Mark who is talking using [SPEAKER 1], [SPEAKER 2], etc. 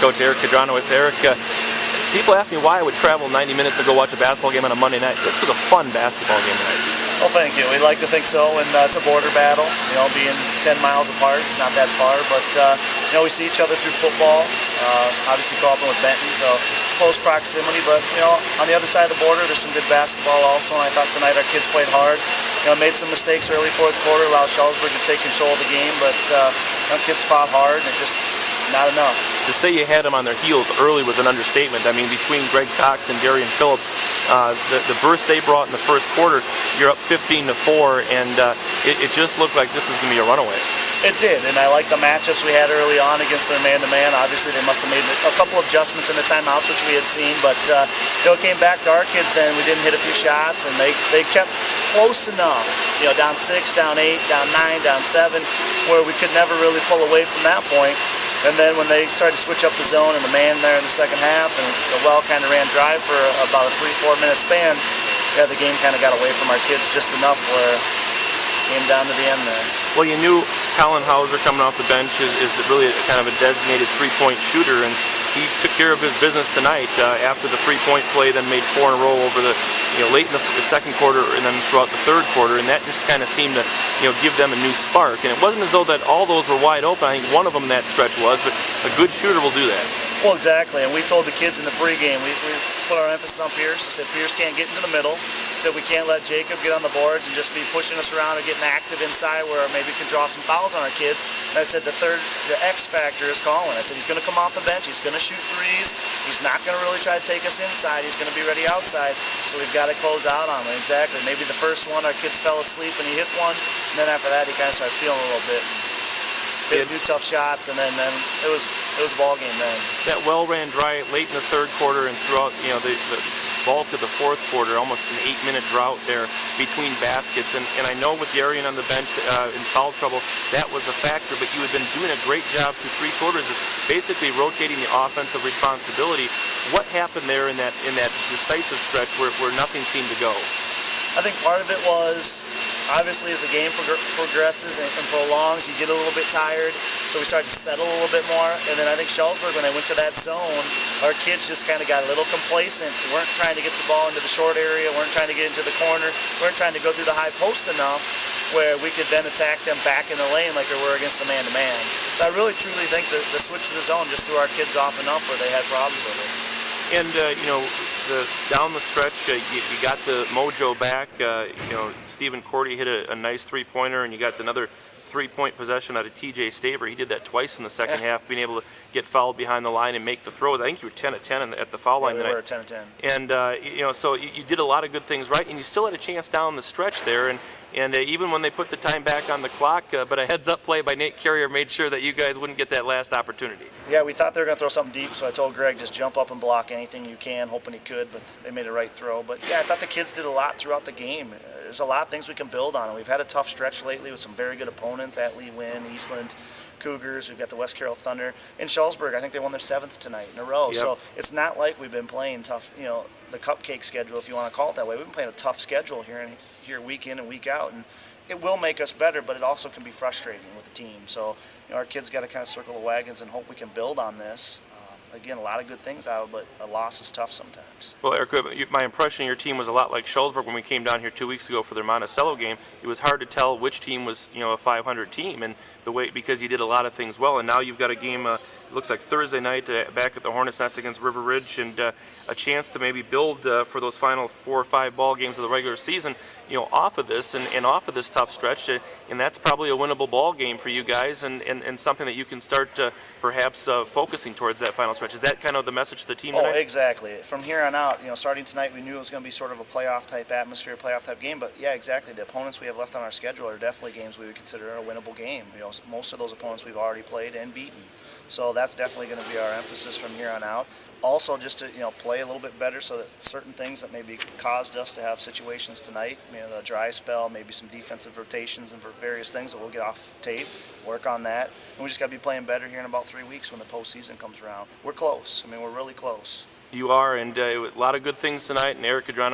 [SPEAKER 1] Coach Erik Kudronowicz. Erik, people ask me why I would travel 90 minutes to go watch a basketball game on a Monday night. This was a fun basketball game tonight.
[SPEAKER 2] Well, thank you. We'd like to think so, and it's a border battle. You know, being 10 miles apart, it's not that far, but you know, we see each other through football. Obviously, Coppin with Benton, so it's close proximity. But you know, on the other side of the border, there's some good basketball also. And I thought tonight our kids played hard. You know, made some mistakes early fourth quarter, allowed Shullsburg to take control of the game, but you know, kids fought hard, and it just not enough.
[SPEAKER 1] To say you had them on their heels early was an understatement. I mean, between Greg Cox and Darian Phillips, the burst they brought in the first quarter, you're up 15-4, and it just looked like this is going to be a runaway.
[SPEAKER 2] It did, and I like the matchups we had early on against their man-to-man. Obviously, they must have made a couple of adjustments in the timeouts, which we had seen, but you know, it came back to our kids then. We didn't hit a few shots, and they kept close enough, you know, down 6, down 8, down 9, down 7, where we could never really pull away from that point. And then when they started to switch up the zone and the man there in the second half, and the well kind of ran dry for about a 3-4 minute span, yeah, the game kind of got away from our kids just enough where it came down to the end there.
[SPEAKER 1] Well, you knew Colin Hauser coming off the bench is really kind of a designated three-point shooter, and he took care of his business tonight after the three-point play, then made 4 in a row over the, you know, late in the second quarter and then throughout the third quarter, and that just kind of seemed to, you know, give them a new spark. And it wasn't as though that all those were wide open. I think one of them in that stretch was, but a good shooter will do that.
[SPEAKER 2] Well, exactly, and we told the kids in the pregame, we put our emphasis on Pierce. We said Pierce can't get into the middle. We said we can't let Jacob get on the boards and just be pushing us around or getting active inside where maybe can draw some fouls on our kids. And I said the X factor is Colin. I said he's going to come off the bench, he's going to shoot threes, he's not going to really try to take us inside, he's going to be ready outside, so we've got to close out on him. Exactly, maybe the first one our kids fell asleep and he hit one, and then after that he kind of started feeling a little bit. Hit a few tough shots, and then it was a ball game then.
[SPEAKER 1] That well ran dry late in the third quarter and throughout, you know, the bulk of the fourth quarter, almost an 8-minute drought there between baskets. And I know with Darian on the bench in foul trouble, that was a factor, but you had been doing a great job through 3 quarters of basically rotating the offensive responsibility. What happened there in that decisive stretch where nothing seemed to go?
[SPEAKER 2] I think part of it was, obviously, as the game progresses and prolongs, you get a little bit tired, so we started to settle a little bit more. And then I think Shullsburg, when they went to that zone, our kids just kind of got a little complacent. We weren't trying to get the ball into the short area, weren't trying to get into the corner, weren't trying to go through the high post enough where we could then attack them back in the lane like we were against the man-to-man. So I really, truly think that the switch to the zone just threw our kids off enough where they had problems with it.
[SPEAKER 1] And you know, down the stretch, you got the mojo back. You know, Stephen Cordy hit a nice 3-pointer, and you got another 3-point possession out of TJ Staver. He did that twice in the second half, being able to get fouled behind the line and make the throws. I think you were 10 of 10 at the foul line
[SPEAKER 2] tonight.
[SPEAKER 1] We
[SPEAKER 2] were 10 of 10.
[SPEAKER 1] And you know, so you did a lot of good things right, and you still had a chance down the stretch there. And even when they put the time back on the clock, but a heads-up play by Nate Carrier made sure that you guys wouldn't get that last opportunity.
[SPEAKER 2] Yeah, we thought they were going to throw something deep, so I told Greg, just jump up and block anything you can, hoping he could, but they made a right throw. But yeah, I thought the kids did a lot throughout the game. There's a lot of things we can build on, and we've had a tough stretch lately with some very good opponents, Atlee, Wynn, Eastland, Cougars. We've got the West Carroll Thunder. In Shullsburg, I think they won their 7th tonight in a row. Yep. So it's not like we've been playing tough, you know, the cupcake schedule, if you want to call it that way. We've been playing a tough schedule here week in and week out, and it will make us better, but it also can be frustrating with the team. So, you know, our kids got to kind of circle the wagons and hope we can build on this. Again, a lot of good things out, but a loss is tough sometimes.
[SPEAKER 1] Well, Erik, my impression of your team was a lot like Shullsburg when we came down here 2 weeks ago for their Monticello game. It was hard to tell which team was, you know, a 500 team, and the way, because you did a lot of things well. And now you've got a game. It looks like Thursday night back at the Hornets' Nest against River Ridge, and a chance to maybe build for those final 4 or 5 ball games of the regular season, you know, off of this and off of this tough stretch. And that's probably a winnable ball game for you guys, and something that you can start perhaps focusing towards that final stretch. Is that kind of the message to the team tonight?
[SPEAKER 2] Oh, exactly. From here on out, you know, starting tonight, we knew it was going to be sort of a playoff type atmosphere, playoff type game. But yeah, exactly. The opponents we have left on our schedule are definitely games we would consider a winnable game. You know, most of those opponents we've already played and beaten. So that's definitely going to be our emphasis from here on out. Also, just to, you know, play a little bit better so that certain things that maybe caused us to have situations tonight, you know, the dry spell, maybe some defensive rotations and for various things that we'll get off tape, work on that. And we just got to be playing better here in about 3 weeks when the postseason comes around. We're close. I mean, we're really close.
[SPEAKER 1] You are, and a lot of good things tonight, and Erik Kudronowicz